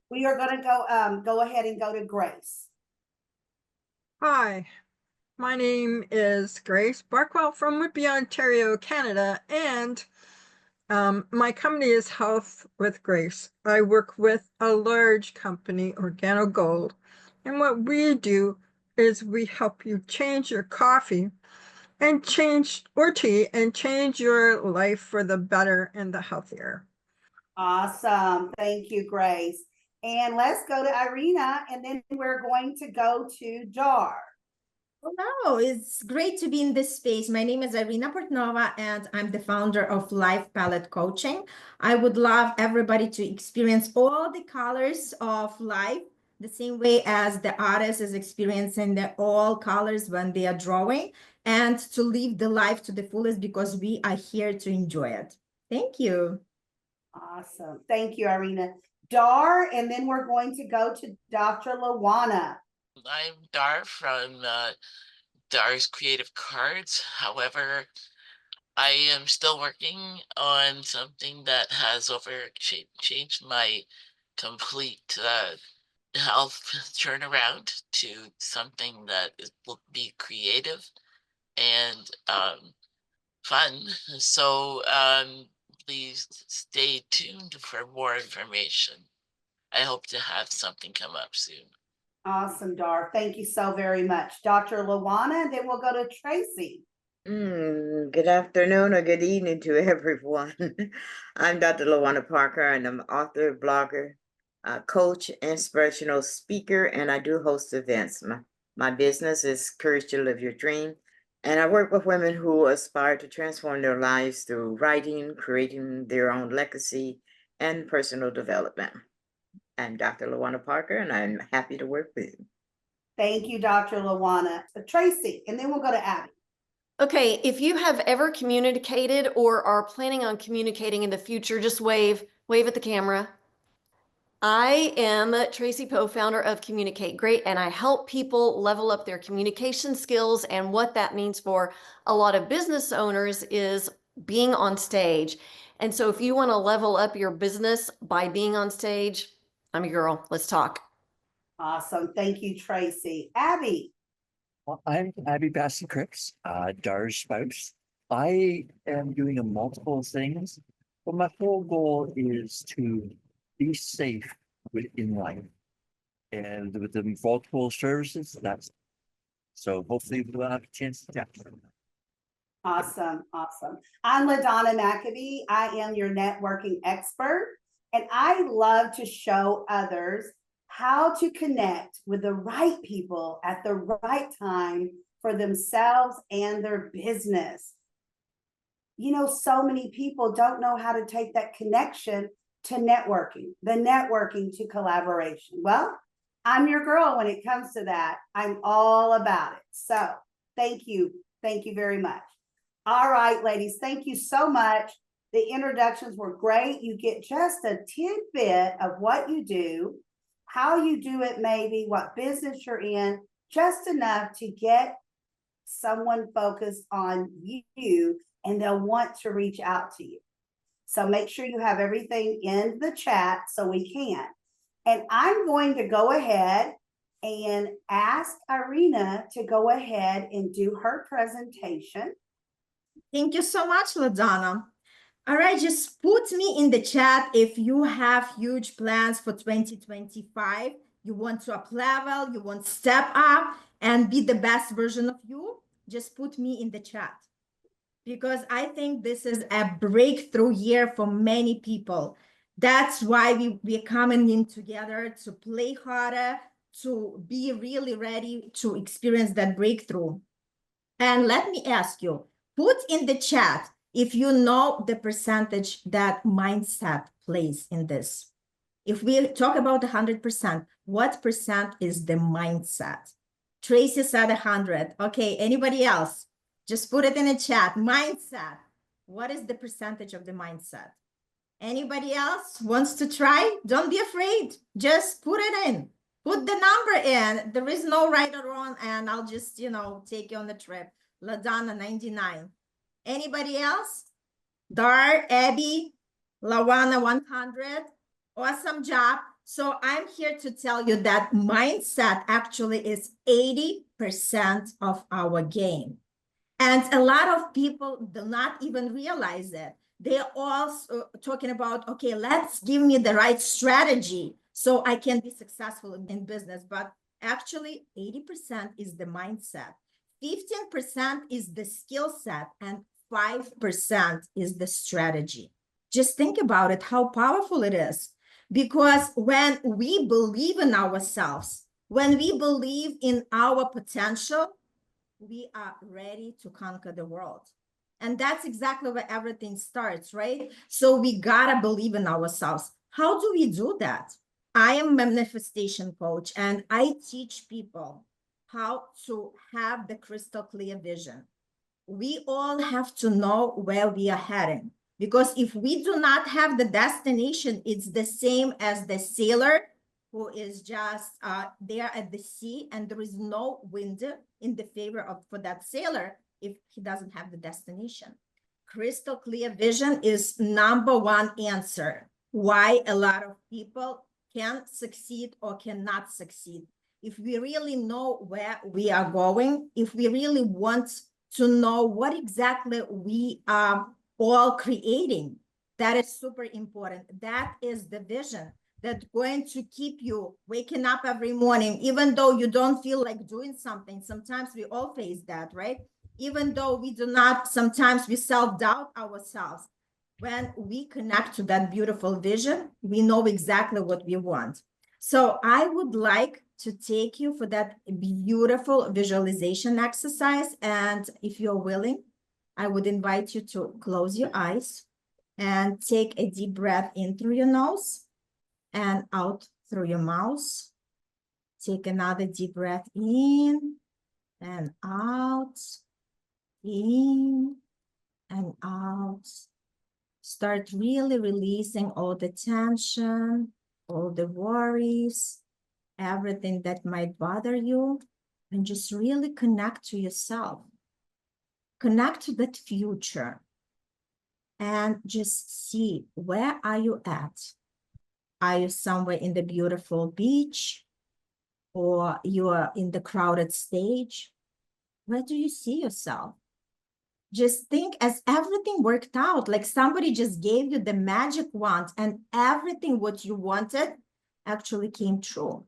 We are going to go ahead and go to Grace. Hi, my name is Grace Barwell from Whitby, Ontario, Canada, and my company is Health with Grace. I work with a large company, Organo Gold, and what we do is we help you change your coffee and change or tea and change your life for the better and the healthier. Awesome. Thank you, Grace. And let's go to Irina, and then we're going to go to Dar. Hello, it's great to be in this space. My name is Irina Portnova, and I'm the founder of Life Palette Coaching. I would love everybody to experience all the colors of life the same way as the artist is experiencing the all colors when they are drawing, and to live the life to the fullest because we are here to enjoy it. Thank you. Awesome. Thank you, Irina. Dar, and then we're going to go to Dr. Lawana. I'm Dar from Dar's Creative Cards. However, I am still working on something that has changed my complete health turnaround to something that will be creative and fun. So please stay tuned for more information. I hope to have something come up soon. Awesome, Dar. Thank you so very much. Dr. Lawana, and then we'll go to Tracy. Good afternoon or good evening to everyone. I'm Dr. Lawana Parker, and I'm author, blogger, coach, inspirational speaker, and I do host events. My business is Courage to Live Your Dream, and I work with women who aspire to transform their lives through writing, creating their own legacy, and personal development. I'm Dr. Lawana Parker, and I'm happy to work with you. Thank you, Dr. Lawana. Tracy, and then we'll go to Abby. Okay, if you have ever communicated or are planning on communicating in the future, just wave at the camera. I am Tracy Poe, founder of Communicate Great, and I help people level up their communication skills. And what that means for a lot of business owners is being on stage. And so if you want to level up your business by being on stage, I'm your girl. Let's talk. Awesome. Thank you, Tracy. Abby. Well, I'm Abby Basson-Cripps, Dar's spouse. I am doing multiple things, but my whole goal is to be safe in life. And with the multiple services, so hopefully we'll have a chance to chat. Awesome. Awesome. I'm LaDonna McAbee. I am your networking expert, and I love to show others how to connect with the right people at the right time for themselves and their business. You know, so many people don't know how to take that connection to networking, the networking to collaboration. Well, I'm your girl when it comes to that. I'm all about it. So thank you. Thank you very much. All right, ladies, thank you so much. The introductions were great. You get just a tidbit of what you do, how you do it, maybe what business you're in, just enough to get someone focused on you and they'll want to reach out to you. So make sure you have everything in the chat so we can. And I'm going to go ahead and ask Irina to go ahead and do her presentation. Thank you so much, LaDonna. All right, just put me in the chat if you have huge plans for 2025. You want to up level, you want to step up and be the best version of you. Just put me in the chat because I think this is a breakthrough year for many people. That's why we're coming in together to play harder, to be really ready to experience that breakthrough. And let me ask you, put in the chat if you know the percentage that mindset plays in this. If we talk about 100%, what percent is the mindset? Tracy said 100. Okay, anybody else? Just put it in the chat. Mindset. What is the percentage of the mindset? Anybody else wants to try? Don't be afraid. Just put it in. Put the number in. There is no right or wrong, and I'll just, take you on the trip. LaDonna, 99. Anybody else? Dar, Abby, Lawana, 100. Awesome job. So I'm here to tell you that mindset actually is 80% of our game. And a lot of people do not even realize it. They're all talking about, okay, let's give me the right strategy so I can be successful in business. But actually, 80% is the mindset. 15% is the skill set, and 5% is the strategy. Just think about it, how powerful it is. Because when we believe in ourselves, when we believe in our potential, we are ready to conquer the world. And that's exactly where everything starts, right? So we gotta believe in ourselves. How do we do that? I am a manifestation coach, and I teach people how to have the crystal clear vision. We all have to know where we are heading, because if we do not have the destination, it's the same as the sailor who is just there at the sea, and there is no wind in the favor of for that sailor if he doesn't have the destination. Crystal clear vision is number one answer why a lot of people can succeed or cannot succeed. If we really know where we are going, if we really want to know what exactly we are all creating, that is super important. That is the vision that's going to keep you waking up every morning, even though you don't feel like doing something. Sometimes we all face that, right? Even though we do not, sometimes we self-doubt ourselves. When we connect to that beautiful vision, we know exactly what we want. So I would like to take you for that beautiful visualization exercise. And if you're willing, I would invite you to close your eyes and take a deep breath in through your nose and out through your mouth. Take another deep breath in and out, in and out. Start really releasing all the tension, all the worries, everything that might bother you, and just really connect to yourself. Connect to that future and just see, where are you at? Are you somewhere in the beautiful beach, or you are in the crowded stage? Where do you see yourself? Just think, as everything worked out, like somebody just gave you the magic wand and everything what you wanted actually came true.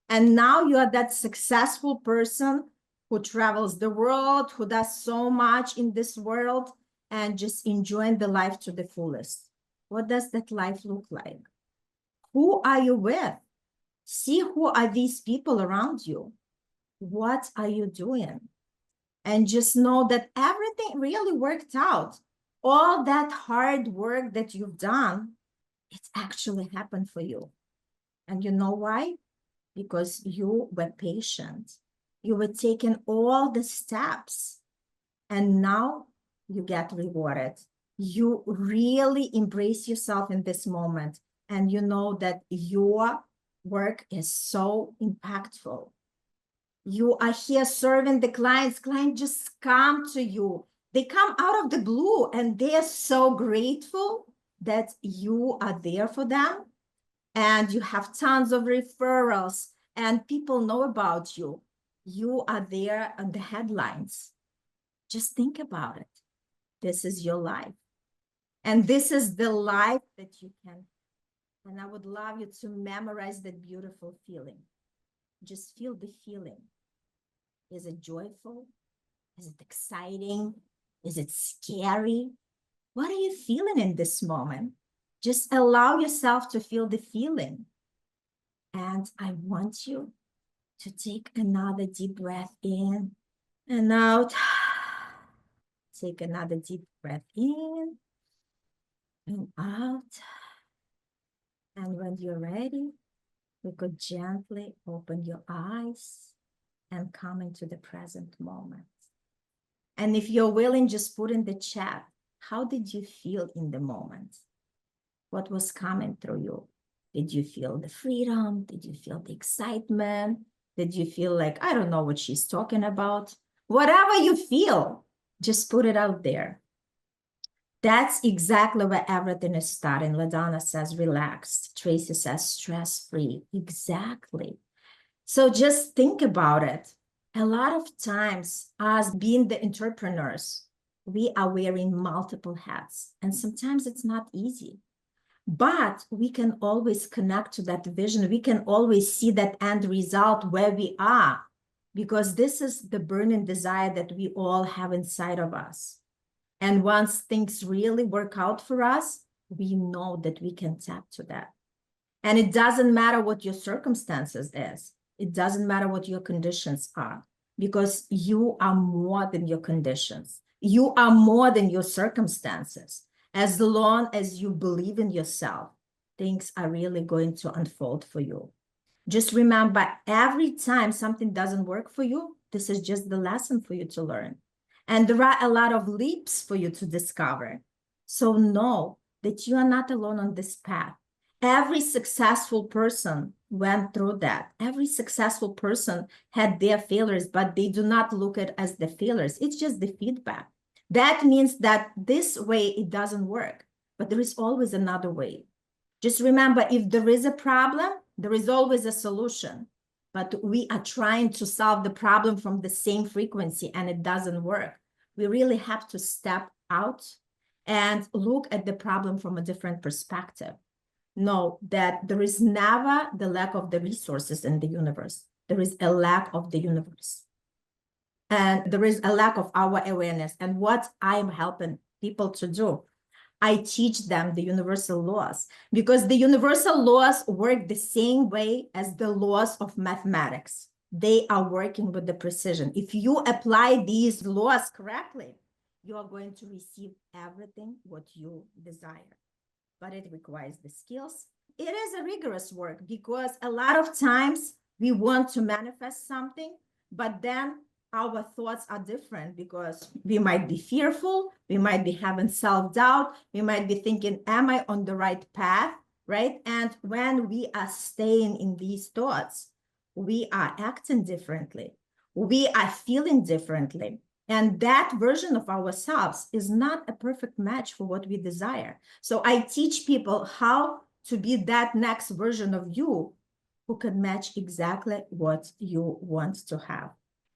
And now you are that successful person who travels the world, who does so much in this world, and just enjoying the life to the fullest. What does that life look like? Who are you with? See, who are these people around you? What are you doing? And just know that everything really worked out. All that hard work that you've done, it's actually happened for you. And you know why? Because you were patient. You were taking all the steps. And now you get rewarded. You really embrace yourself in this moment. And you know that your work is so impactful. You are here serving the clients. Clients just come to you. They come out of the blue and they are so grateful that you are there for them. And you have tons of referrals and people know about you. You are there on the headlines. Just think about it. This is your life. And this is the life that you can. And I would love you to memorize that beautiful feeling. Just feel the feeling. Is it joyful? Is it exciting? Is it scary? What are you feeling in this moment? Just allow yourself to feel the feeling. And I want you to take another deep breath in and out. Take another deep breath in and out. And when you're ready, you could gently open your eyes and come into the present moment. And if you're willing, just put in the chat, how did you feel in the moment? What was coming through you? Did you feel the freedom? Did you feel the excitement? Did you feel like, I don't know what she's talking about? Whatever you feel, just put it out there. That's exactly where everything is starting. LaDonna says relaxed. Tracy says stress-free. Exactly. So just think about it. A lot of times, us being the entrepreneurs, we are wearing multiple hats, and sometimes it's not easy. But we can always connect to that vision. We can always see that end result where we are, because this is the burning desire that we all have inside of us. And once things really work out for us, we know that we can tap to that. And it doesn't matter what your circumstances is. It doesn't matter what your conditions are, because you are more than your conditions. You are more than your circumstances. As long as you believe in yourself, things are really going to unfold for you. Just remember, every time something doesn't work for you, this is just the lesson for you to learn. And there are a lot of leaps for you to discover. So know that you are not alone on this path. Every successful person went through that. Every successful person had their failures, but they do not look at it as the failures. It's just the feedback. That means that this way it doesn't work, but there is always another way. Just remember, if there is a problem, there is always a solution. But we are trying to solve the problem from the same frequency and it doesn't work. We really have to step out and look at the problem from a different perspective. Know that there is never the lack of the resources in the universe. There is a lack of the universe. And there is a lack of our awareness. And what I am helping people to do, I teach them the universal laws, because the universal laws work the same way as the laws of mathematics. They are working with the precision. If you apply these laws correctly, you are going to receive everything what you desire. But it requires the skills. It is a rigorous work, because a lot of times we want to manifest something, but then our thoughts are different, because we might be fearful, we might be having self-doubt, we might be thinking, am I on the right path, right? And when we are staying in these thoughts, we are acting differently, we are feeling differently. And that version of ourselves is not a perfect match for what we desire. So I teach people how to be that next version of you who can match exactly what you want to have.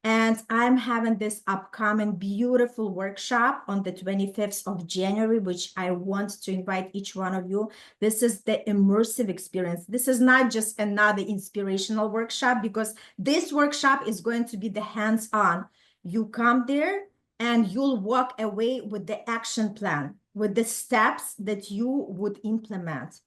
And I'm having this upcoming beautiful workshop on the 25th of January, which I want to invite each one of you. This is the immersive experience. This is not just another inspirational workshop, because this workshop is going to be the hands-on. You come there and you'll walk away with the action plan, with the steps that you would implement.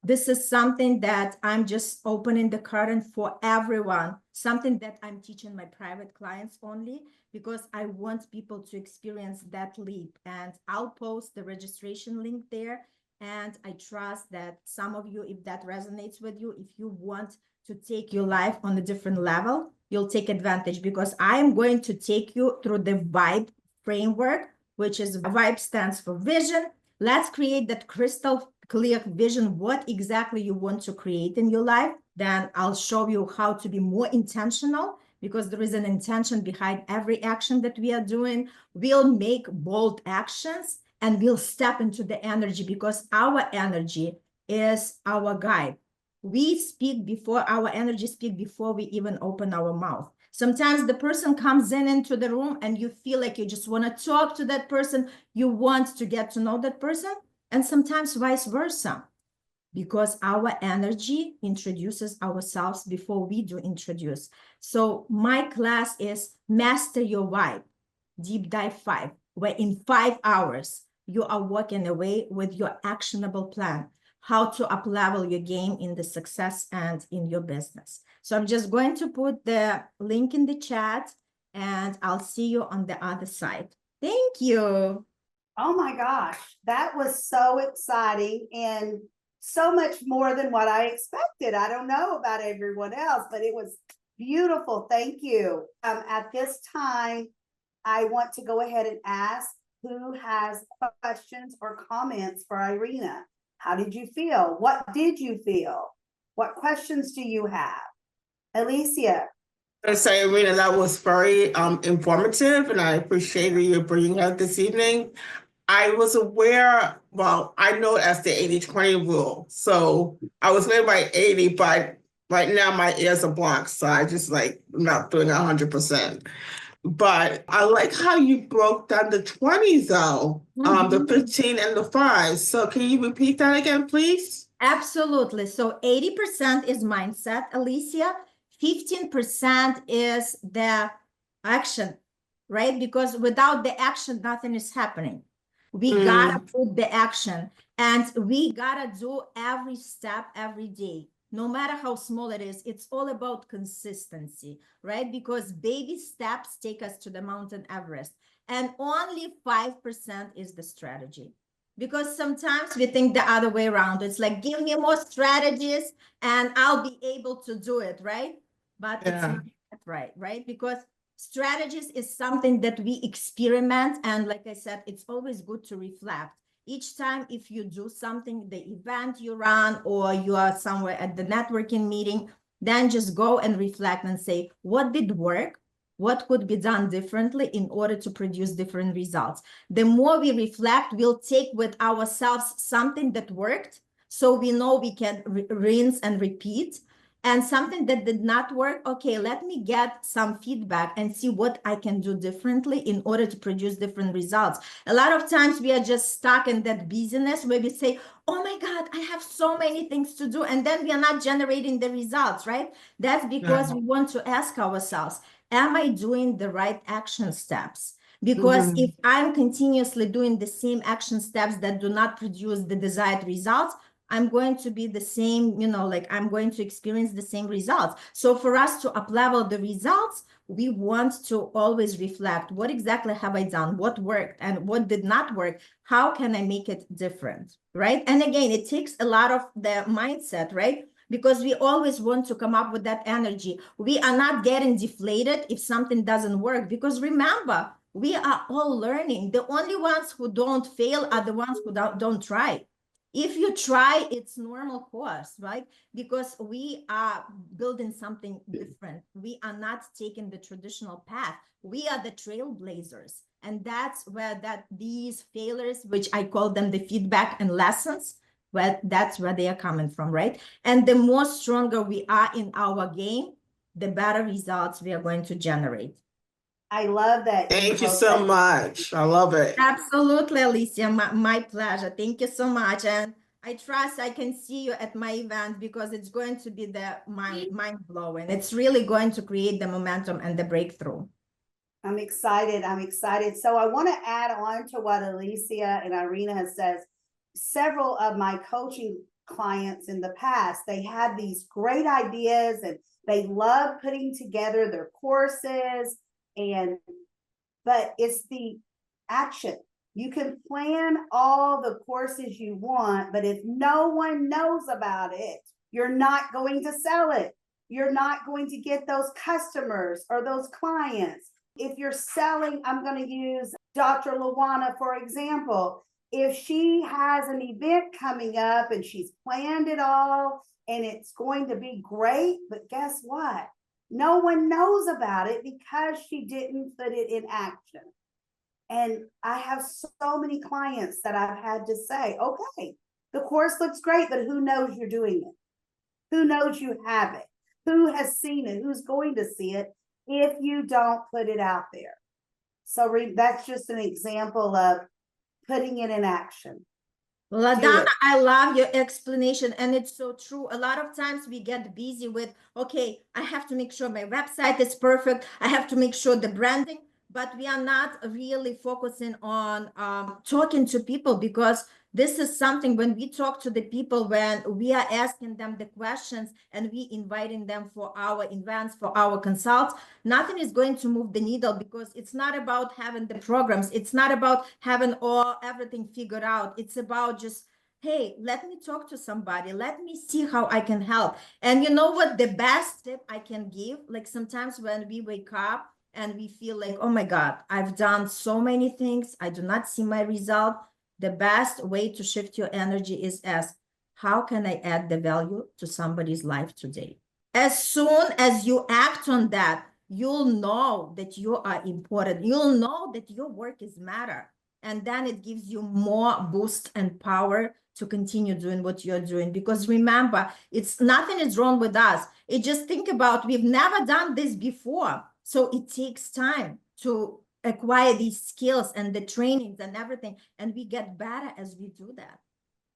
This is something that I'm just opening the curtain for everyone, something that I'm teaching my private clients only, because I want people to experience that leap. And I'll post the registration link there. And I trust that some of you, if that resonates with you, if you want to take your life on a different level, you'll take advantage, because I'm going to take you through the VIBE framework, which is VIBE stands for vision. Let's create that crystal clear vision, what exactly you want to create in your life. Then I'll show you how to be more intentional, because there is an intention behind every action that we are doing. We'll make bold actions and we'll step into the energy, because our energy is our guide. We speak before our energy speak before we even open our mouth. Sometimes the person comes into the room and you feel like you just want to talk to that person. You want to get to know that person. And sometimes vice versa, because our energy introduces ourselves before we do introduce. So my class is Master Your Vibe, Deep Dive 5, where in 5 hours, you are walking away with your actionable plan, how to up-level your game in the success and in your business. So I'm just going to put the link in the chat, and I'll see you on the other side. Thank you. Oh my gosh, that was so exciting and so much more than what I expected. I don't know about everyone else, but it was beautiful. Thank you. At this time, I want to go ahead and ask who has questions or comments for Irina. How did you feel? What did you feel? What questions do you have? Alicia. I say, Irina, that was very informative, and I appreciate you bringing out this evening. I was aware, well, I know it as the 80-20 rule. So I was living by 80, but right now my ears are blocked. So I just like, I'm not doing 100%. But I like how you broke down the 20 though, the 15 and the 5. So can you repeat that again, please? Absolutely. So 80% is mindset, Alicia. 15% is the action, right? Because without the action, nothing is happening. We gotta put the action, and we gotta do every step every day, no matter how small it is. It's all about consistency, right? Because baby steps take us to the mountain Everest, and only 5% is the strategy. Because sometimes we think the other way around. It's like, give me more strategies and I'll be able to do it, right? But it's not that right? Because strategies is something that we experiment. And like I said, it's always good to reflect. Each time if you do something, the event you run or you are somewhere at the networking meeting, then just go and reflect and say, what did work? What could be done differently in order to produce different results? The more we reflect, we'll take with ourselves something that worked, so we know we can rinse and repeat. And something that did not work, okay, let me get some feedback and see what I can do differently in order to produce different results. A lot of times we are just stuck in that busyness where we say, oh my God, I have so many things to do. And then we are not generating the results, right? That's because we want to ask ourselves, am I doing the right action steps? Because if I'm continuously doing the same action steps that do not produce the desired results, I'm going to be the same, like I'm going to experience the same results. So for us to up-level the results, we want to always reflect, what exactly have I done? What worked and what did not work? How can I make it different, right? And again, it takes a lot of the mindset, right? Because we always want to come up with that energy. We are not getting deflated if something doesn't work, because remember, we are all learning. The only ones who don't fail are the ones who don't try. If you try, it's normal course, right? Because we are building something different. We are not taking the traditional path. We are the trailblazers. And that's where these failures, which I call them the feedback and lessons, well, that's where they are coming from, right? And the more stronger we are in our game, the better results we are going to generate. I love that. Thank you so much. I love it. Absolutely, Alicia. My pleasure. Thank you so much. And I trust I can see you at my event, because it's going to be the mind-blowing. It's really going to create the momentum and the breakthrough. I'm excited. I'm excited. So I want to add on to what Alicia and Irina has said. Several of my coaching clients in the past, they had these great ideas and they love putting together their courses, but it's the action. You can plan all the courses you want, but if no one knows about it, you're not going to sell it. You're not going to get those customers or those clients. If you're selling, I'm going to use Dr. Luana, for example. If she has an event coming up and she's planned it all and it's going to be great, but guess what? No one knows about it because she didn't put it in action. And I have so many clients that I've had to say, okay, the course looks great, but who knows you're doing it? Who knows you have it? Who has seen it? Who's going to see it if you don't put it out there? So that's just an example of putting it in action. LaDonna, I love your explanation, and it's so true. A lot of times we get busy with, okay, I have to make sure my website is perfect. I have to make sure the branding, but we are not really focusing on talking to people, because this is something when we talk to the people, when we are asking them the questions and we inviting them for our events, for our consults, nothing is going to move the needle, because it's not about having the programs. It's not about having everything figured out. It's about just, hey, let me talk to somebody. Let me see how I can help. And you know what? The best tip I can give, like sometimes when we wake up and we feel like, oh my God, I've done so many things, I do not see my result. The best way to shift your energy is ask, how can I add the value to somebody's life today? As soon as you act on that, you'll know that you are important. You'll know that your work is matter. And then it gives you more boost and power to continue doing what you're doing. Because remember, it's nothing is wrong with us. It just think about, we've never done this before. So it takes time to acquire these skills and the trainings and everything. And we get better as we do that.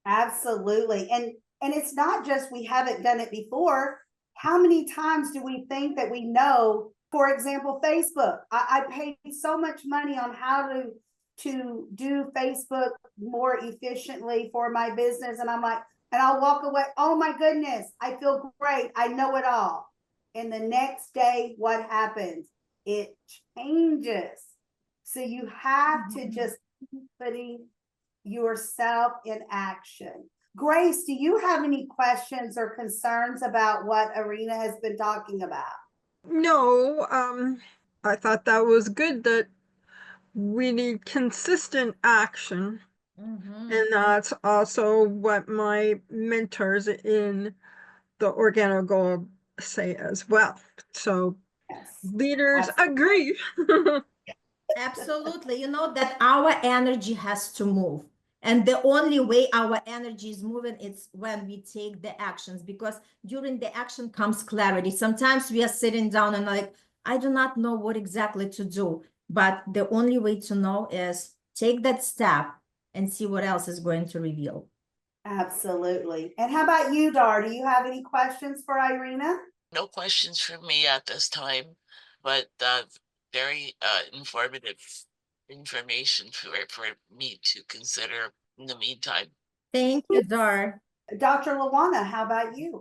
Absolutely. And it's not just we haven't done it before. How many times do we think that we know, for example, Facebook? I paid so much money on how to do Facebook more efficiently for my business. And I'm like, and I'll walk away. Oh my goodness, I feel great. I know it all. And the next day, what happens? It changes. So you have to just keep putting yourself in action. Grace, do you have any questions or concerns about what Irina has been talking about? No, I thought that was good that we need consistent action. And that's also what my mentors in the Organo Gold say as well. So Yes. leaders agree. Absolutely. You know that our energy has to move. And the only way our energy is moving is when we take the actions, because during the action comes clarity. Sometimes we are sitting down and like, I do not know what exactly to do. But the only way to know is take that step and see what else is going to reveal. Absolutely. And how about you, Dar? Do you have any questions for Irina? No questions from me at this time, but very informative information for me to consider in the meantime. Thank you, Dar. Dr. Lawana, how about you?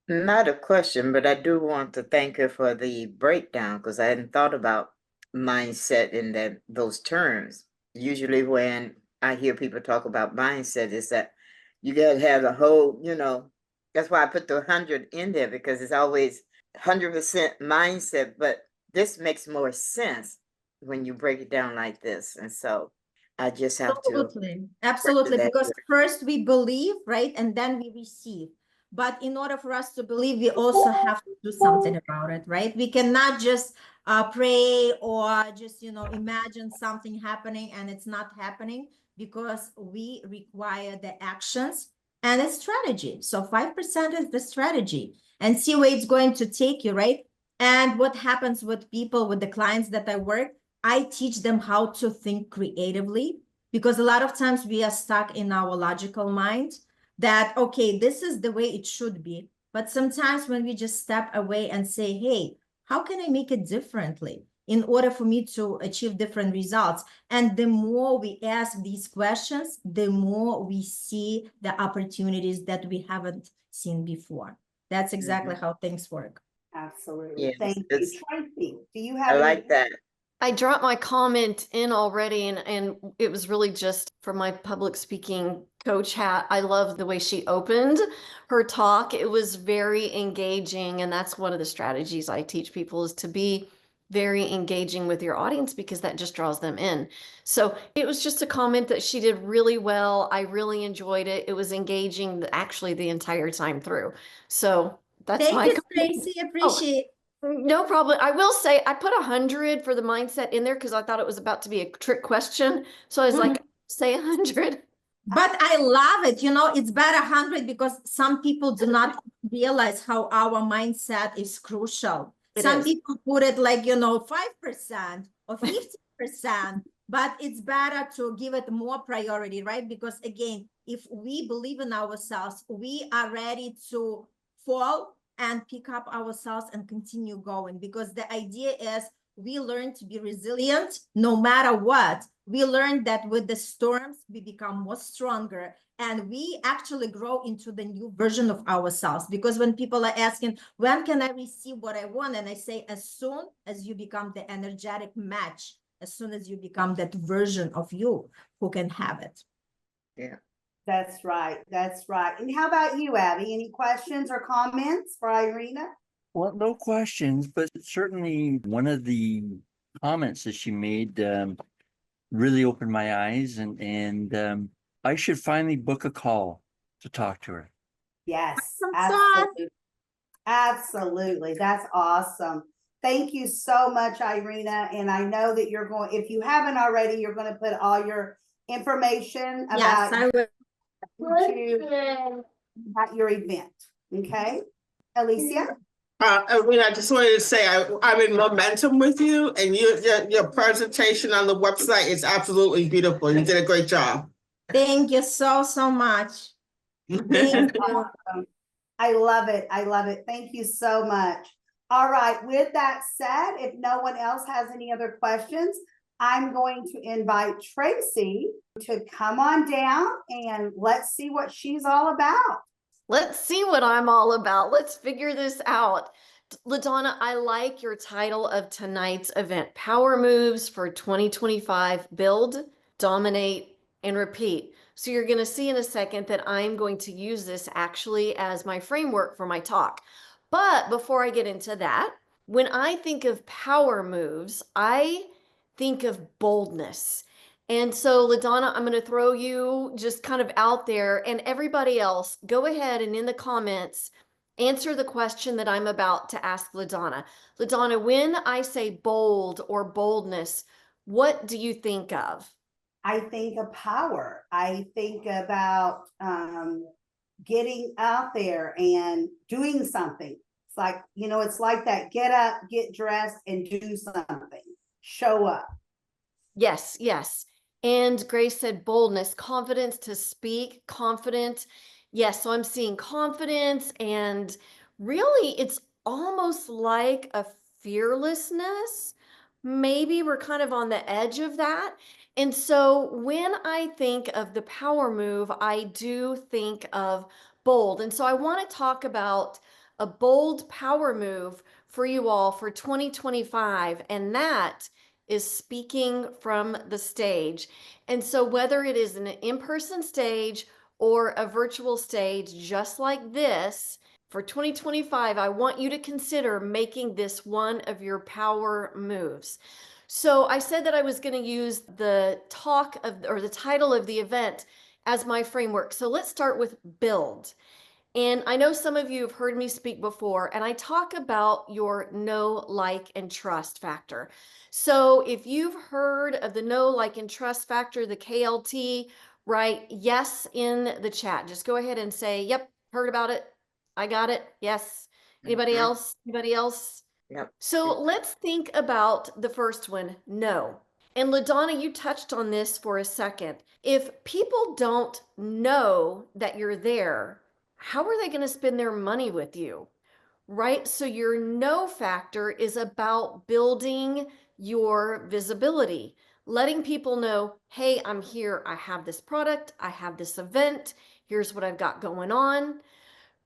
Not a question, but I do want to thank her for the breakdown because I hadn't thought about mindset in those terms. Usually when I hear people talk about mindset, is that you gotta have the whole, that's why I put the 100 in there, because it's always 100% mindset, but this makes more sense when you break it down like this. And so I just have to. Absolutely, that because here. first we believe, right? And then we receive. But in order for us to believe, we also have to do something about it, right? We cannot just pray or just, imagine something happening and it's not happening, because we require the actions and a strategy. So 5% is the strategy, and see where it's going to take you, right? And what happens with people, with the clients that I work, I teach them how to think creatively, because a lot of times we are stuck in our logical mind that, okay, this is the way it should be. But sometimes when we just step away and say, hey, how can I make it differently in order for me to achieve different results? And the more we ask these questions, the more we see the opportunities that we haven't seen before. That's exactly how things work. Absolutely. Yes, Thank you. Tracy, do you have I any? like that. I dropped my comment in already, and it was really just for my public speaking coach hat. I love the way she opened her talk. It was very engaging, and that's one of the strategies I teach people, is to be very engaging with your audience, because that just draws them in. So it was just a comment that she did really well. I really enjoyed it. It was engaging actually the entire time through. So that's Thank my you, Tracy. Appreciate. No problem. I will say I put 100 for the mindset in there because I thought it was about to be a trick question. So I was like, say 100. But I love it. It's better 100, because some people do not realize how our mindset is crucial. Some people put it like, 5% or 50%, but it's better to give it more priority, right? Because again, if we believe in ourselves, we are ready to fall and pick up ourselves and continue going, because the idea is we learn to be resilient no matter what. We learn that with the storms, we become more stronger, and we actually grow into the new version of ourselves. Because when people are asking, when can I receive what I want? And I say, as soon as you become the energetic match, as soon as you become that version of you who can have it. Yeah. That's right. That's right. And how about you, Abby? Any questions or comments for Irina? Well, no questions, but certainly one of the comments that she made really opened my eyes, and I should finally book a call to talk to her. Yes, absolutely. Absolutely. That's awesome. Thank you so much, Irina. And I know that you're going, if you haven't already, you're going to put all your information Yes, I will. about your event. Okay. Alicia? Irina, I just wanted to say I'm in momentum with you, and your presentation on the website is absolutely beautiful. You did a great job. Thank you so much. Thank you. Awesome. I love it. I love it. Thank you so much. All right. With that said, if no one else has any other questions, I'm going to invite Tracy to come on down and let's see what she's all about. Let's see what I'm all about. Let's figure this out. LaDonna, I like your title of tonight's event, Power Moves for 2025, Build, Dominate, and Repeat. So you're going to see in a second that I'm going to use this actually as my framework for my talk. But before I get into that, when I think of power moves, I think of boldness. And so, LaDonna, I'm going to throw you just kind of out there, and everybody else, go ahead and in the comments, answer the question that I'm about to ask LaDonna. LaDonna, when I say bold or boldness, what do you think of? I think of power. I think about getting out there and doing something. It's like, you know, it's like that, get up, get dressed, and do something. Show up. Yes, yes. And Grace said boldness, confidence to speak, confident. Yes, so I'm seeing confidence, and really it's almost like a fearlessness. Maybe we're kind of on the edge of that. And so when I think of the power move, I do think of bold. And so I want to talk about a bold power move for you all for 2025, and that is speaking from the stage. And so whether it is an in-person stage or a virtual stage just like this, for 2025, I want you to consider making this one of your power moves. So I said that I was going to use the talk of, or the title of the event as my framework. So let's start with build. And I know some of you have heard me speak before, and I talk about your know, like, and trust factor. So if you've heard of the know, like, and trust factor, the KLT, write yes in the chat. Just go ahead and say, yep, heard about it. I got it. Yes. Anybody else? Anybody else? Yep. So let's think about the first one, no. And LaDonna, you touched on this for a second. If people don't know that you're there, how are they going to spend their money with you? Right? So your no factor is about building your visibility, letting people know, hey, I'm here. I have this product. I have this event. Here's what I've got going on.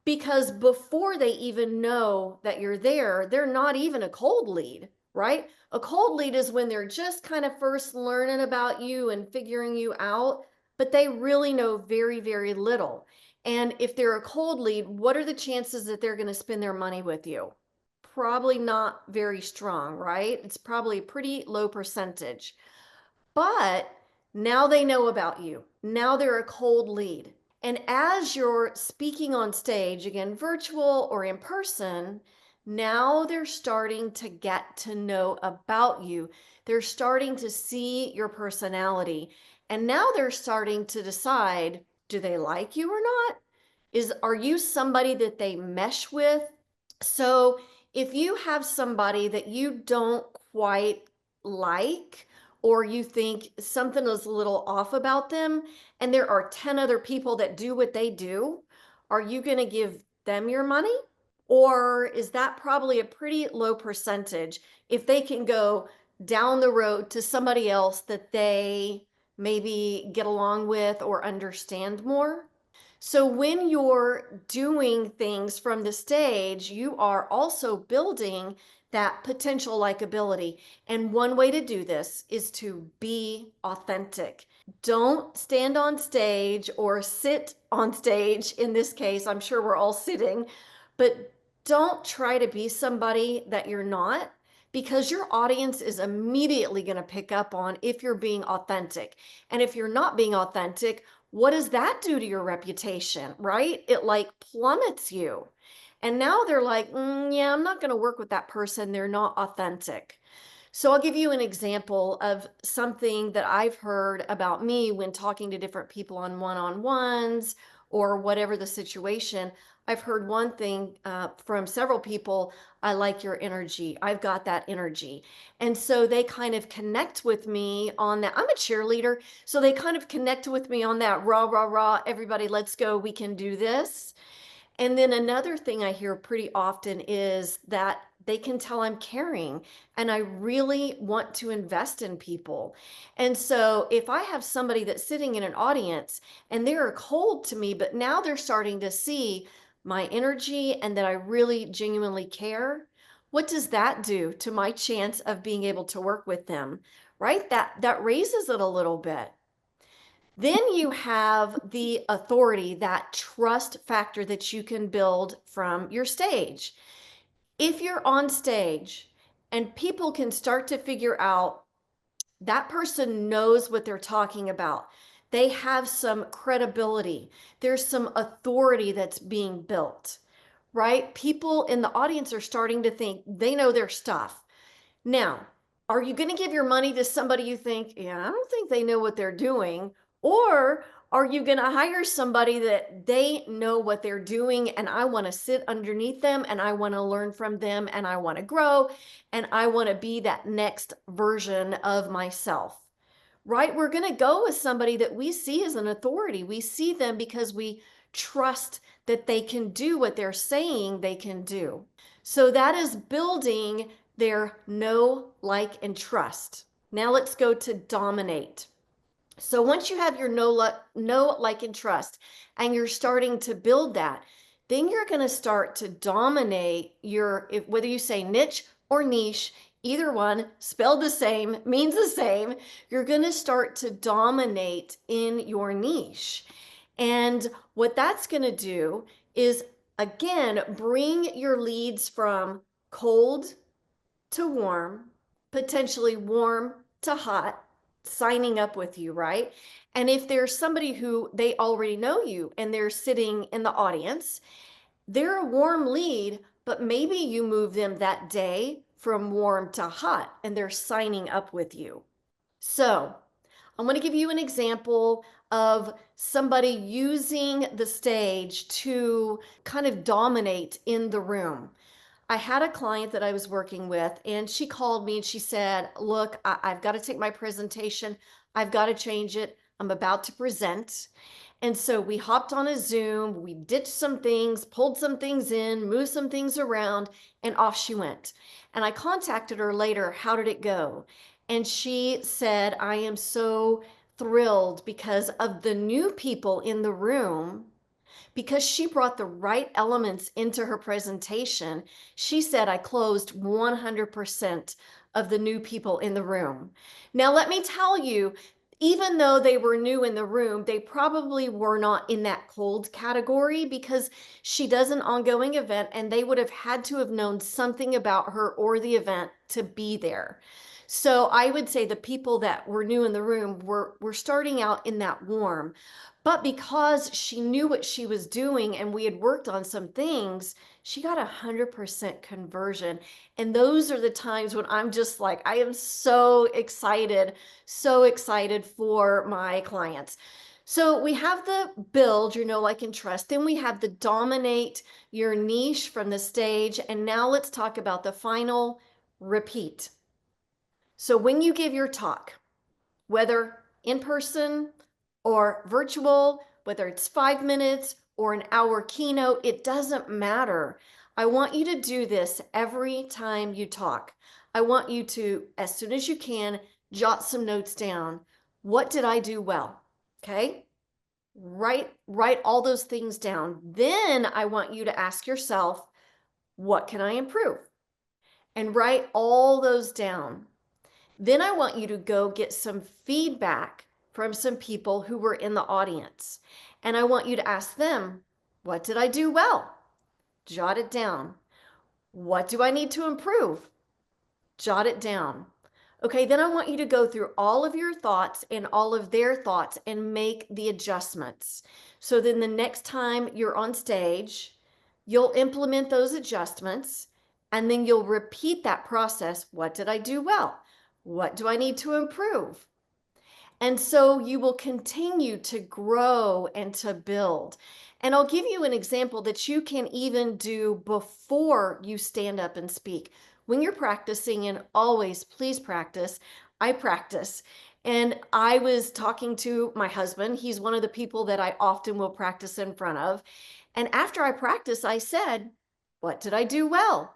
Because before they even know that you're there, they're not even a cold lead, right? A cold lead is when they're just kind of first learning about you and figuring you out, but they really know very, very little. And if they're a cold lead, what are the chances that they're going to spend their money with you? Probably not very strong, right? It's probably a pretty low percentage. But now they know about you. Now they're a cold lead. And as you're speaking on stage, again, virtual or in person, now they're starting to get to know about you. They're starting to see your personality. And now they're starting to decide, do they like you or not? Are you somebody that they mesh with? So if you have somebody that you don't quite like, or you think something is a little off about them, and there are 10 other people that do what they do, are you going to give them your money? Or is that probably a pretty low percentage if they can go down the road to somebody else that they maybe get along with or understand more? So when you're doing things from the stage, you are also building that potential likability. And one way to do this is to be authentic. Don't stand on stage or sit on stage. In this case, I'm sure we're all sitting, but don't try to be somebody that you're not, because your audience is immediately going to pick up on if you're being authentic. And if you're not being authentic, what does that do to your reputation, right? It like plummets you. And now they're like, yeah, I'm not going to work with that person. They're not authentic. So I'll give you an example of something that I've heard about me when talking to different people on one-on-ones or whatever the situation. I've heard one thing from several people: I like your energy. I've got that energy. And so they kind of connect with me on that. I'm a cheerleader. So they kind of connect with me on that rah, rah, rah. Everybody, let's go. We can do this. And then another thing I hear pretty often is that they can tell I'm caring and I really want to invest in people. And so if I have somebody that's sitting in an audience and they're cold to me, but now they're starting to see my energy and that I really genuinely care, what does that do to my chance of being able to work with them? Right? That raises it a little bit. Then you have the authority, that trust factor that you can build from your stage. If you're on stage and people can start to figure out that person knows what they're talking about, they have some credibility, there's some authority that's being built, right? People in the audience are starting to think they know their stuff. Now, are you going to give your money to somebody you think, yeah, I don't think they know what they're doing? Or are you going to hire somebody that they know what they're doing and I want to sit underneath them and I want to learn from them and I want to grow and I want to be that next version of myself? Right? We're going to go with somebody that we see as an authority. We see them because we trust that they can do what they're saying they can do. So that is building their know, like, and trust. Now let's go to dominate. So once you have your know, like, and trust, and you're starting to build that, then you're going to start to dominate your, whether you say niche or niche, either one spelled the same, means the same, you're going to start to dominate in your niche. And what that's going to do is, again, bring your leads from cold to warm, potentially warm to hot, signing up with you, right? And if there's somebody who they already know you and they're sitting in the audience, they're a warm lead, but maybe you move them that day from warm to hot and they're signing up with you. So I'm going to give you an example of somebody using the stage to kind of dominate in the room. I had a client that I was working with, and she called me and she said, look, I've got to take my presentation. I've got to change it. I'm about to present. And so we hopped on a Zoom, we ditched some things, pulled some things in, moved some things around, and off she went. And I contacted her later. How did it go? And she said, I am so thrilled because of the new people in the room. Because she brought the right elements into her presentation, she said, I closed 100% of the new people in the room. Now, let me tell you, even though they were new in the room, they probably were not in that cold category because she does an ongoing event and they would have had to have known something about her or the event to be there. So I would say the people that were new in the room were starting out in that warm. But because she knew what she was doing and we had worked on some things, she got 100% conversion. And those are the times when I'm just like, I am so excited for my clients. So we have the build, your know, like, and trust. Then we have the dominate your niche from the stage. And now let's talk about the final repeat. So when you give your talk, whether in person or virtual, whether it's 5 minutes or an hour keynote, it doesn't matter. I want you to do this every time you talk. I want you to, as soon as you can, jot some notes down. What did I do well? Okay. Write all those things down. Then I want you to ask yourself, what can I improve? And write all those down. Then I want you to go get some feedback from some people who were in the audience. And I want you to ask them, what did I do well? Jot it down. What do I need to improve? Jot it down. Okay, then I want you to go through all of your thoughts and all of their thoughts and make the adjustments. So then the next time you're on stage, You'll implement those adjustments, and then you'll repeat that process. What did I do well? What do I need to improve? And so you will continue to grow and to build. And I'll give you an example that you can even do before you stand up and speak. When you're practicing, and always please practice, I practice. And I was talking to my husband. He's one of the people that I often will practice in front of. And after I practiced, I said, what did I do well?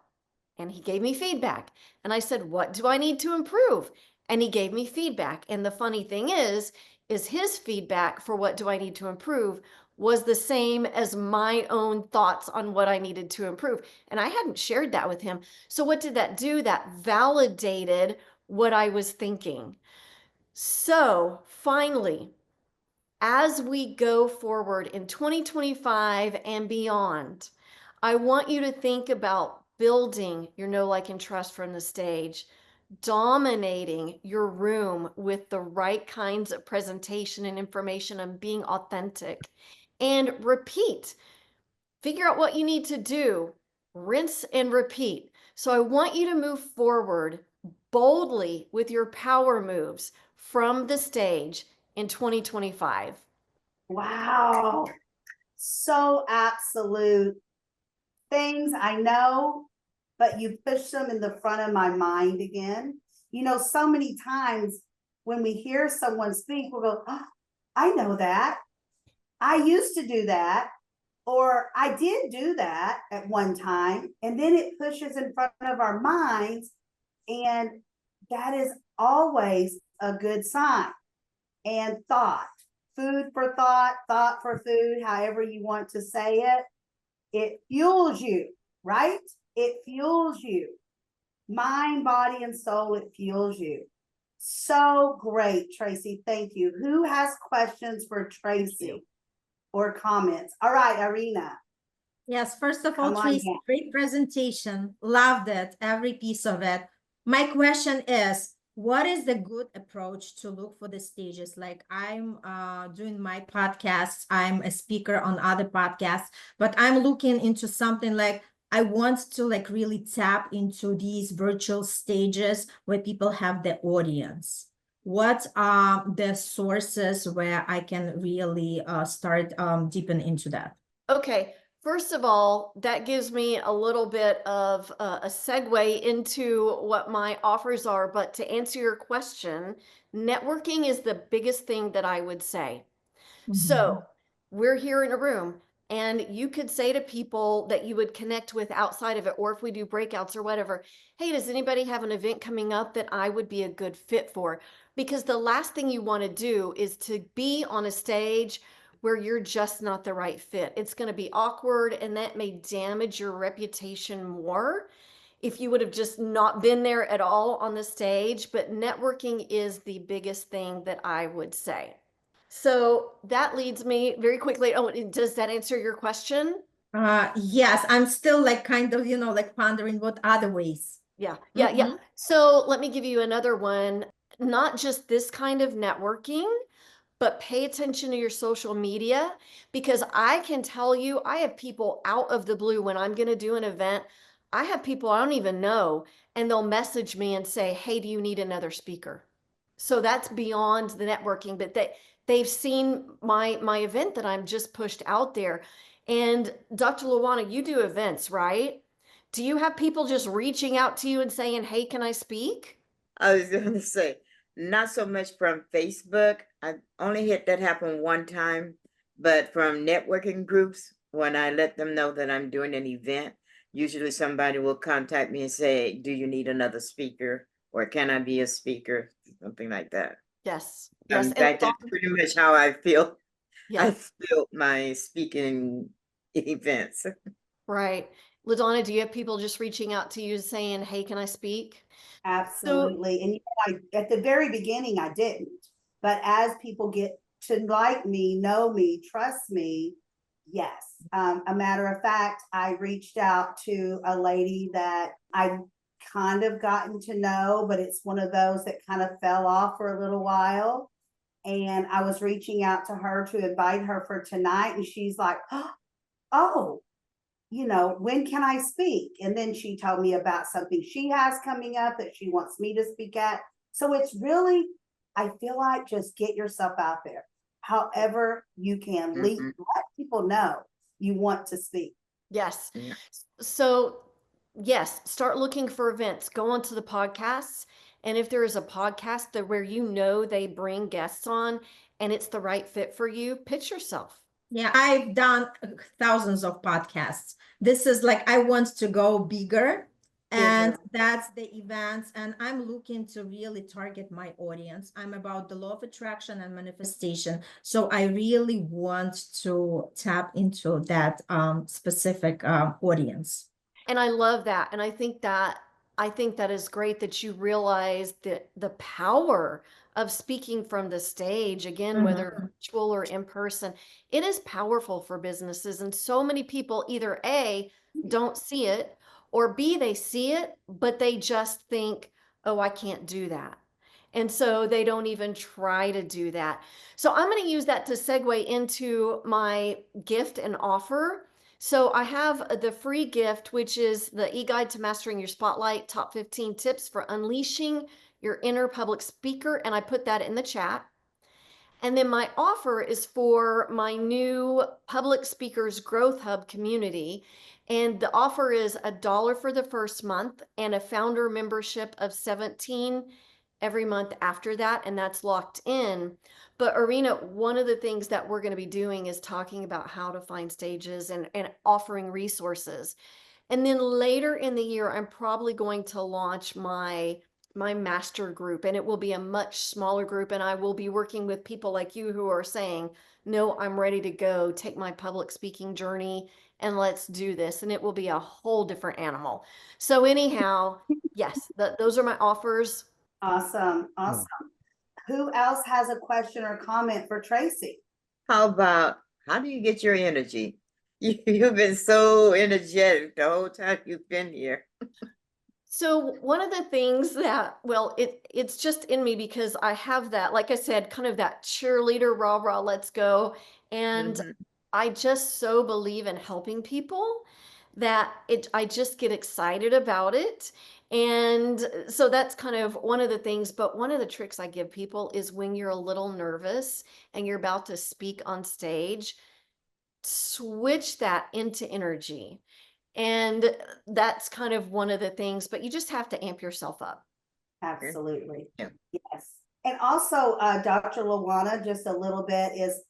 And he gave me feedback. And I said, what do I need to improve? And he gave me feedback. And the funny thing is his feedback for what do I need to improve was the same as my own thoughts on what I needed to improve. And I hadn't shared that with him. So what did that do? That validated what I was thinking. So finally, as we go forward in 2025 and beyond, I want you to think about building your know, like, and trust from the stage, dominating your room with the right kinds of presentation and information and being authentic, and repeat. Figure out what you need to do, rinse and repeat. So I want you to move forward boldly with your power moves from the stage in 2025. Wow. So absolute things I know, but you push them in the front of my mind again. You know, so many times when we hear someone speak, we'll go, oh, I know that. I used to do that. Or I did do that at one time. And then it pushes in front of our minds. And that is always a good sign. And thought, food for thought, thought for food, however you want to say it. It fuels you, right? It fuels you. Mind, body, and soul, it fuels you. So great, Tracy. Thank you. Who has questions for Tracy or comments? All right, Irina. Yes, first of all, Come on Tracy, down. great presentation. Loved it, every piece of it. My question is, what is the good approach to look for the stages? Like I'm doing my podcasts, I'm a speaker on other podcasts, but I'm looking into something like I want to like really tap into these virtual stages where people have the audience. What are the sources where I can really start deepen into that? Okay, first of all, that gives me a little bit of a segue into what my offers are. But to answer your question, networking is the biggest thing that I would say. So we're here in a room, and you could say to people that you would connect with outside of it, or if we do breakouts or whatever, hey, does anybody have an event coming up that I would be a good fit for? Because the last thing you want to do is to be on a stage where you're just not the right fit. It's going to be awkward, and that may damage your reputation more if you would have just not been there at all on the stage. But networking is the biggest thing that I would say. So that leads me very quickly. Oh, does that answer your question? Yes, I'm still like kind of, like pondering what other ways. Yeah. So let me give you another one. Not just this kind of networking, but pay attention to your social media, because I can tell you, I have people out of the blue when I'm going to do an event. I have people I don't even know, and they'll message me and say, hey, do you need another speaker? So that's beyond the networking, but they've seen my event that I'm just pushed out there. And Dr. Luana, you do events, right? Do you have people just reaching out to you and saying, hey, can I speak? I was going to say, not so much from Facebook. I only had that happen one time, but from networking groups, when I let them know that I'm doing an event, usually somebody will contact me and say, do you need another speaker? Or can I be a speaker? Something like that. Yes. In fact, that's pretty much how I feel. Yeah. I feel my speaking events. Right. LaDonna, do you have people just reaching out to you saying, hey, can I speak? Absolutely. And at the very beginning, I didn't. But as people get to like me, know me, trust me, yes. A matter of fact, I reached out to a lady that I've kind of gotten to know, but it's one of those that kind of fell off for a little while. And I was reaching out to her to invite her for tonight. And she's like, oh, you know, when can I speak? And then she told me about something she has coming up that she wants me to speak at. So it's really, I feel like just get yourself out there. However you can let people know you want to speak. Yes. Yeah. So, yes, start looking for events. Go onto the podcasts. And if there is a podcast that where you know they bring guests on and it's the right fit for you, pitch yourself. Yeah, I've done thousands of podcasts. This is like I want to go bigger, and Bigger. that's the events. And I'm looking to really target my audience. I'm about the law of attraction and manifestation. So I really want to tap into that specific audience. And I love that. And I think that is great that you realize that the power of speaking from the stage, again, whether virtual or in person, it is powerful for businesses. And so many people either A, don't see it, or B, they see it, but they just think, oh, I can't do that. And so they don't even try to do that. So I'm going to use that to segue into my gift and offer. So I have the free gift, which is the e-guide to mastering your spotlight, top 15 tips for unleashing your inner public speaker. And I put that in the chat. And then my offer is for my new Public Speakers Growth Hub community. And the offer is $1 for the first month and a founder membership of $17 every month after that. And that's locked in. But Irina, one of the things that we're going to be doing is talking about how to find stages and offering resources. And then later in the year, I'm probably going to launch my master group, and it will be a much smaller group. And I will be working with people like you who are saying, no, I'm ready to go take my public speaking journey and let's do this. And it will be a whole different animal. So anyhow, yes, those are my offers. Awesome. Awesome. Who else has a question or comment for Tracy? How about, how do you get your energy? You've been so energetic the whole time you've been here. So one of the things that, well, it's just in me because I have that, like I said, kind of that cheerleader, rah, rah, let's go. And I just so believe in helping people that I just get excited about it. And so that's kind of one of the things, but one of the tricks I give people is when you're a little nervous and you're about to speak on stage, switch that into energy. And that's kind of one of the things, but you just have to amp yourself up. Absolutely. Yeah. Yes. And also, Dr. Lawana, just a little bit is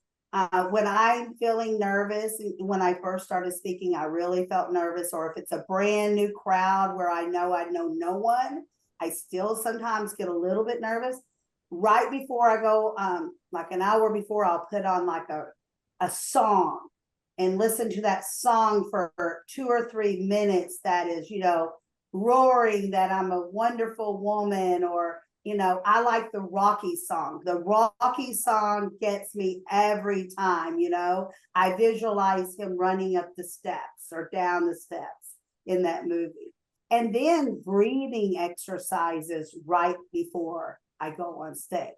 when I'm feeling nervous, when I first started speaking, I really felt nervous, or if it's a brand new crowd where I know no one, I still sometimes get a little bit nervous. Right before I go, like an hour before, I'll put on like a song and listen to that song for 2 or 3 minutes that is, you know, roaring that I'm a wonderful woman, or, you know, I like the Rocky song. The Rocky song gets me every time, you know. I visualize him running up the steps or down the steps in that movie. And then breathing exercises right before I go on stage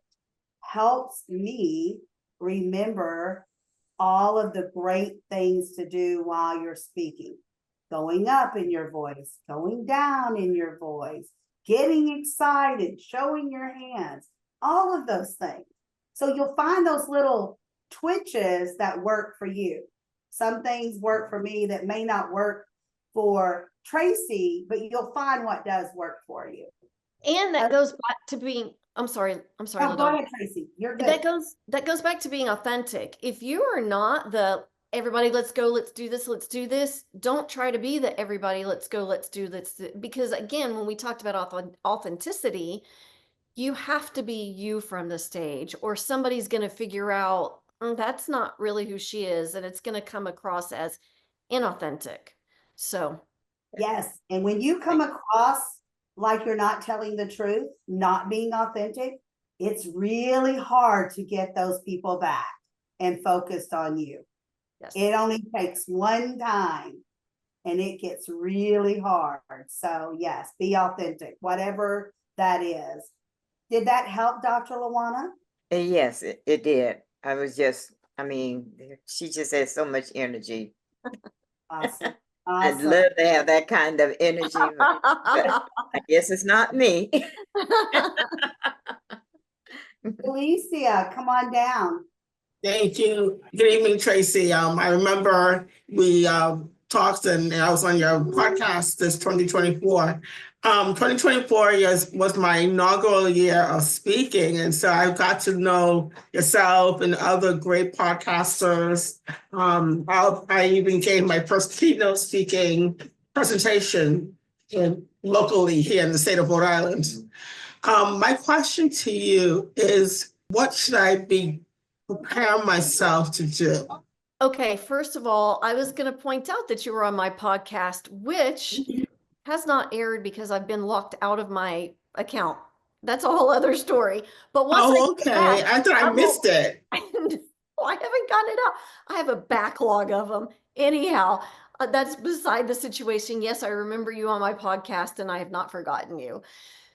helps me remember all of the great things to do while you're speaking. Going up in your voice, going down in your voice, getting excited, showing your hands, all of those things. So you'll find those little twitches that work for you. Some things work for me that may not work for Tracy, but you'll find what does work for you. And that goes back to being, I'm sorry, Oh, go LaDonna. ahead, Tracy. You're good. That goes back to being authentic. If you are not the everybody, let's go, let's do this, don't try to be the everybody, let's go, let's do this. Because again, when we talked about authenticity, you have to be you from the stage, or somebody's going to figure out that's not really who she is, and it's going to come across as inauthentic. So yes, and when you come across like you're not telling the truth, not being authentic, it's really hard to get those people back and focused on you. yes. It only takes one time and it gets really hard. So yes, be authentic, whatever that is. Did that help, Dr. Lawana? Yes, it did. I mean, she just has so much energy. Awesome. I'd Awesome. love to have that kind of energy, but I guess it's not me. Alicia, come on down. Thank you. Good evening, Tracy. I remember we talked and I was on your podcast this 2024. 2024 was my inaugural year of speaking. And so I got to know yourself and other great podcasters. I even gave my first keynote speaking presentation locally here in the state of Rhode Island. My question to you is, what should I be prepare myself to do? Okay, first of all, I was going to point out that you were on my podcast, which has not aired because I've been locked out of my account. That's a whole other story. But once Oh, okay. I thought I missed it. I haven't gotten it out. I have a backlog of them. Anyhow, that's beside the situation. Yes, I remember you on my podcast and I have not forgotten you.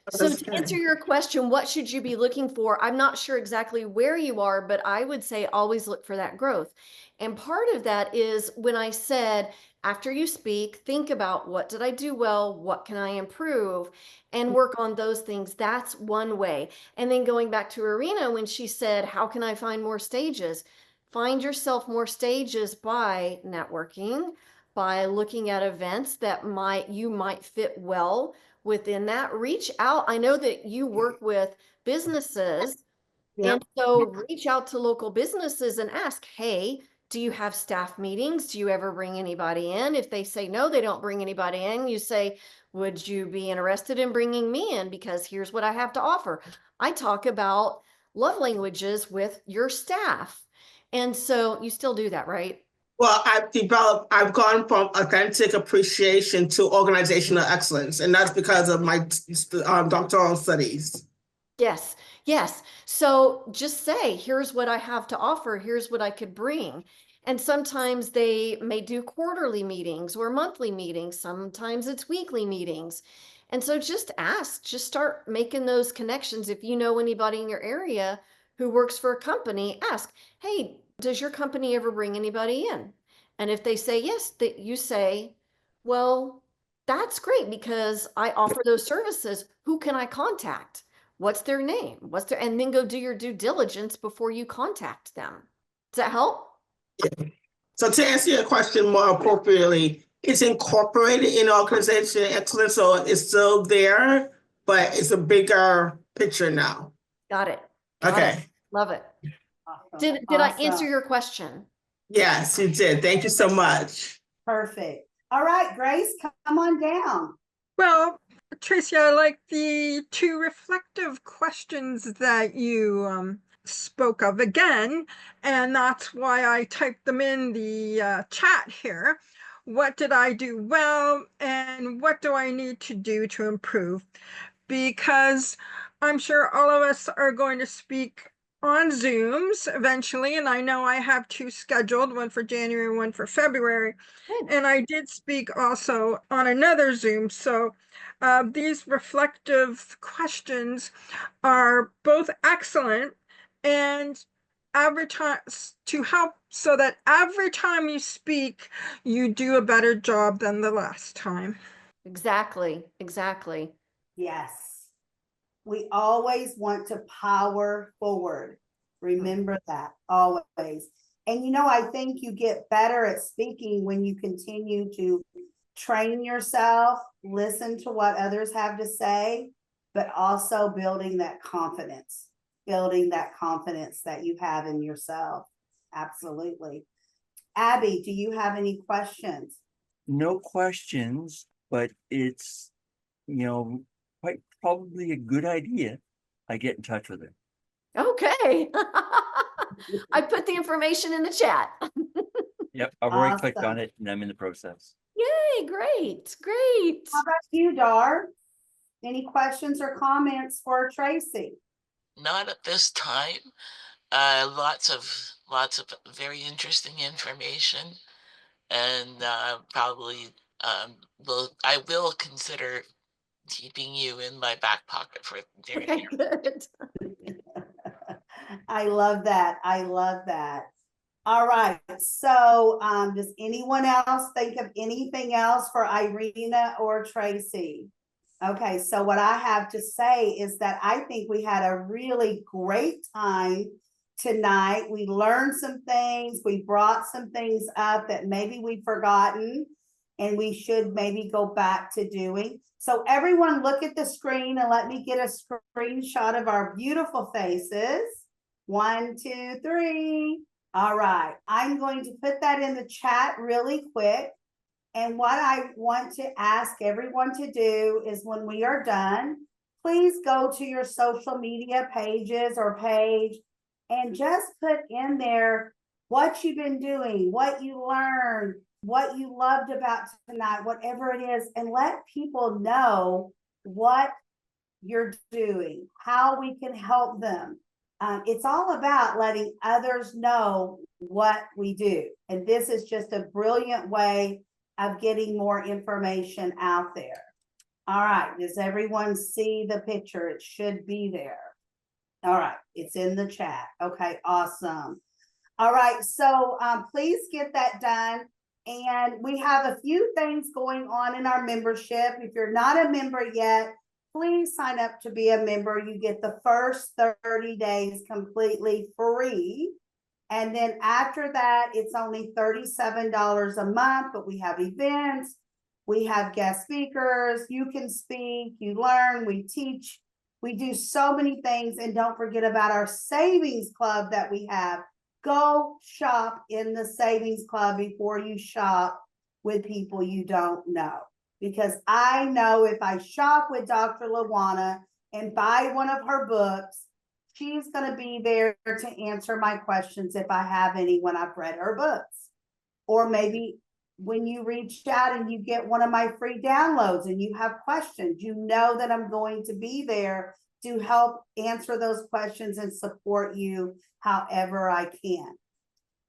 So to answer your question, what should you be looking for? I'm not sure exactly where you are, but I would say always look for that growth. And part of that is when I said, after you speak, think about what did I do well? What can I improve? And work on those things. That's one way. And then going back to Irina, when she said, how can I find more stages? Find yourself more stages by networking, by looking at events that you might fit well within that. Reach out. I know that you work with businesses. Yep. And so reach out to local businesses and ask, hey, do you have staff meetings? Do you ever bring anybody in? If they say no, they don't bring anybody in, you say, would you be interested in bringing me in? Because here's what I have to offer. I talk about love languages with your staff. And so you still do that, right? Well, I've gone from authentic appreciation to organizational excellence, and that's because of my doctoral studies. Yes, yes. So just say, here's what I have to offer. Here's what I could bring. And sometimes they may do quarterly meetings or monthly meetings. Sometimes it's weekly meetings. And so just ask, just start making those connections. If you know anybody in your area who works for a company, ask, hey, does your company ever bring anybody in? And if they say yes, that you say, well, that's great because I offer those services. Who can I contact? What's their name? And then go do your due diligence before you contact them. Does that help? Yeah. So to answer your question more appropriately, it's incorporated in organization excellence, so it's still there, but it's a bigger picture now. Got it. Okay. Love it. Awesome. Did I answer Awesome. your question? Yes, you did. Thank you so much. Perfect. All right, Grace, come on down. Well, Tracy, I like the two reflective questions that you spoke of again, and that's why I typed them in the chat here. What did I do well, and what do I need to do to improve? Because I'm sure all of us are going to speak on Zooms eventually, and I know I have two scheduled, one for January, one for February. Good. And I did speak also on another Zoom. So these reflective questions are both excellent and advertise to help so that every time you speak, you do a better job than the last time. Exactly. Exactly. Yes. We always want to power forward. Remember that always. And you know, I think you get better at speaking when you continue to train yourself, listen to what others have to say, but also building that confidence that you have in yourself. Absolutely. Abby, do you have any questions? No questions, but it's, quite probably a good idea. I get in touch with her. Okay. I put the information in the chat. Yep, I've already clicked Awesome. on it and I'm in the process. Yay, great, great. How about you, Dar? Any questions or comments for Tracy? Not at this time. Lots of very interesting information, and probably I will consider keeping you in my back pocket for during Okay, good. I love that. I love that. All right, so does anyone else think of anything else for Irina or Tracy? Okay, so what I have to say is that I think we had a really great time tonight. We learned some things, we brought some things up that maybe we've forgotten and we should maybe go back to doing. So everyone look at the screen and let me get a screenshot of our beautiful faces. 1, 2, 3. All right, I'm going to put that in the chat really quick. And what I want to ask everyone to do is when we are done, please go to your social media pages or page and just put in there what you've been doing, what you learned, what you loved about tonight, whatever it is, and let people know what you're doing, how we can help them. It's all about letting others know what we do. And this is just a brilliant way of getting more information out there. All right, does everyone see the picture? It should be there. All right, it's in the chat. Okay, awesome. All right, so please get that done. And we have a few things going on in our membership. If you're not a member yet, please sign up to be a member. You get the first 30 days completely free. And then after that, it's only $37 a month, but we have events, we have guest speakers, you can speak, you learn, we teach, we do so many things. And don't forget about our savings club that we have. Go shop in the savings club before you shop with people you don't know. Because I know if I shop with Dr. LaWanna and buy one of her books, she's going to be there to answer my questions if I have any when I've read her books. Or maybe when you reach out and you get one of my free downloads and you have questions, you know that I'm going to be there to help answer those questions and support you however I can.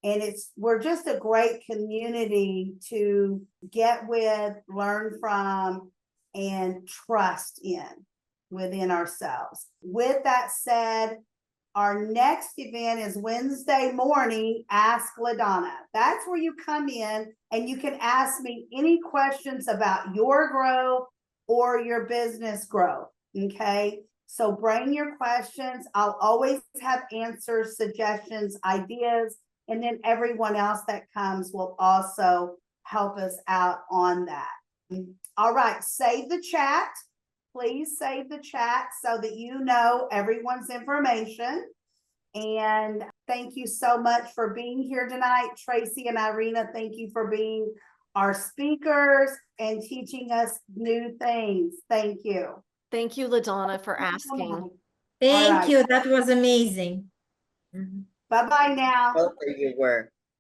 And we're just a great community to get with, learn from, and trust in within ourselves. With that said, our next event is Wednesday morning, Ask LaDonna. That's where you come in and you can ask me any questions about your growth or your business growth, okay? So bring your questions. I'll always have answers, suggestions, ideas, and then everyone else that comes will also help us out on that. All right, save the chat. Please save the chat so that you know everyone's information. And thank you so much for being here tonight. Tracy and Irina, thank you for being our speakers and teaching us new things. Thank you. Thank you, LaDonna, for asking. Thank right. you. That was amazing. Mhm. Bye-bye now. Both of you were.